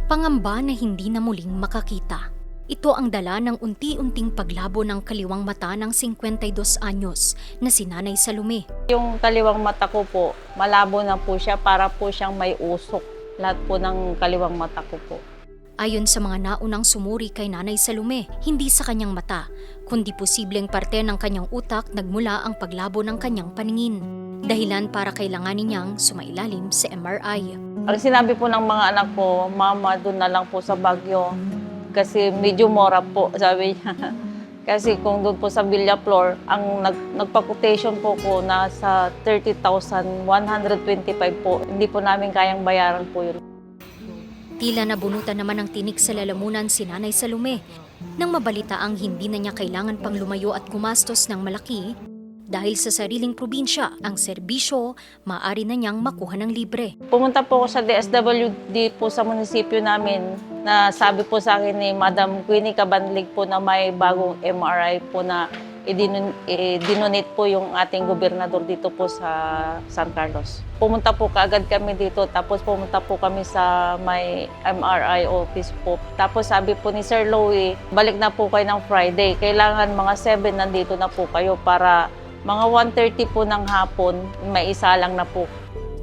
Pangamba na hindi na muling makakita. Ito ang dala ng unti-unting paglabo ng kaliwang mata ng 52 anyos na si Nanay Salome. Yung kaliwang mata ko po, malabo na po siya, para po siyang may usok. Lahat po ng kaliwang mata ko po. Ayon sa mga naunang sumuri kay Nanay Salome, hindi sa kanyang mata, kundi posibleng parte ng kanyang utak nagmula ang paglabo ng kanyang paningin. Dahilan para kailanganin niyang sumailalim sa MRI. Ang sinabi po ng mga anak ko, "Mama, doon na lang po sa Baguio." Kasi medyo mura po, sabi niya. Kasi kung doon po sa Villaflor, ang nagpa-quotation po ko nasa 30,125 po. Hindi po namin kayang bayaran po yun. Tila nabunutan naman ng tinik sa lalamunan si Nanay Salome nang mabalitaang hindi na niya kailangan pang lumayo at gumastos ng malaki dahil sa sariling probinsya, ang serbisyo maaari na niyang makuha ng libre. Pumunta po ako sa DSWD po sa munisipyo namin na sabi po sa akin ni Madam Queenie Cabanlig po na may bagong MRI po na i-donate po yung ating gobernador dito po sa San Carlos. Pumunta po kaagad kami dito, tapos pumunta po kami sa may MRI office po. Tapos sabi po ni Sir Louie, balik na po kayo ng Friday. Kailangan mga 7 nandito na po kayo para mga 1:30 po ng hapon, may isa lang na po.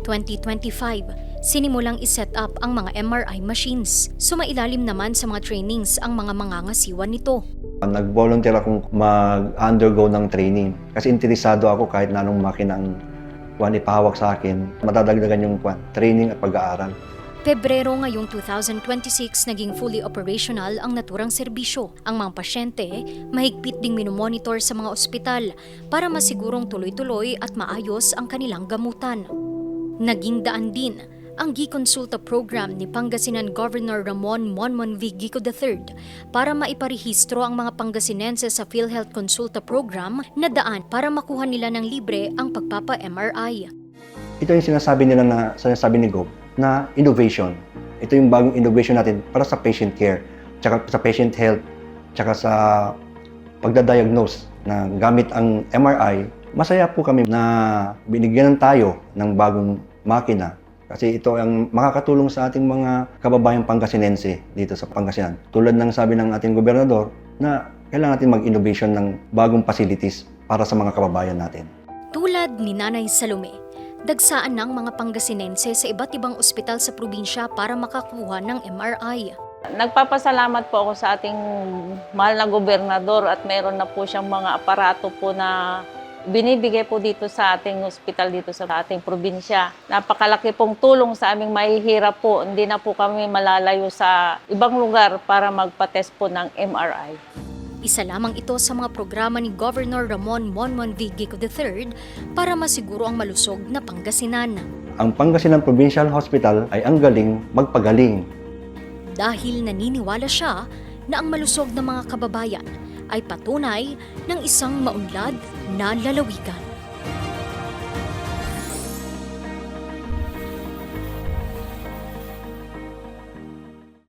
2025, sinimulang iset up ang mga MRI machines. Sumailalim naman sa mga trainings ang mga mangangasiwa nito. Nag-volunteer akong mag-undergo ng training kasi interesado ako kahit na anong makina ang ipahawak sa akin. Matadagdagan yung training at pag-aaral. Pebrero ngayong 2026 naging fully operational ang naturang serbisyo. Ang mga pasyente, mahigpit ding minomonitor sa mga ospital para masigurong tuloy-tuloy at maayos ang kanilang gamutan. Naging daan din ang Gikonsulta program ni Pangasinan Governor Ramon Monmon V. Gico III para maiparehistro ang mga Pangasinense sa PhilHealth Consulta program na daan para makuha nila ng libre ang pagpapa-MRI. Ito yung sinasabi ni Gob na innovation. Ito yung bagong innovation natin para sa patient care, tsaka sa patient health, tsaka sa pagdadiagnose na gamit ang MRI. Masaya po kami na binigyan tayo ng bagong makina kasi ito ang makakatulong sa ating mga kababayang Pangasinense dito sa Pangasinan. Tulad ng sabi ng ating gobernador na kailangan natin mag-innovation ng bagong facilities para sa mga kababayan natin. Tulad ni Nanay Salome, dagsaan ng mga Pangasinense sa iba't ibang ospital sa probinsya para makakuha ng MRI. Nagpapasalamat po ako sa ating mahal na gobernador at meron na po siyang mga aparato po na binibigay po dito sa ating ospital dito sa ating probinsya. Napakalaki pong tulong sa aming mahihirap po. Hindi na po kami malalayo sa ibang lugar para magpa-test po ng MRI. Isa lamang ito sa mga programa ni Governor Ramon Monmon V. Gico III para masiguro ang malusog na Pangasinan. Ang Pangasinan Provincial Hospital ay ang galing magpagaling. Dahil naniniwala siya na ang malusog na mga kababayan ay patunay ng isang maunlad na lalawigan.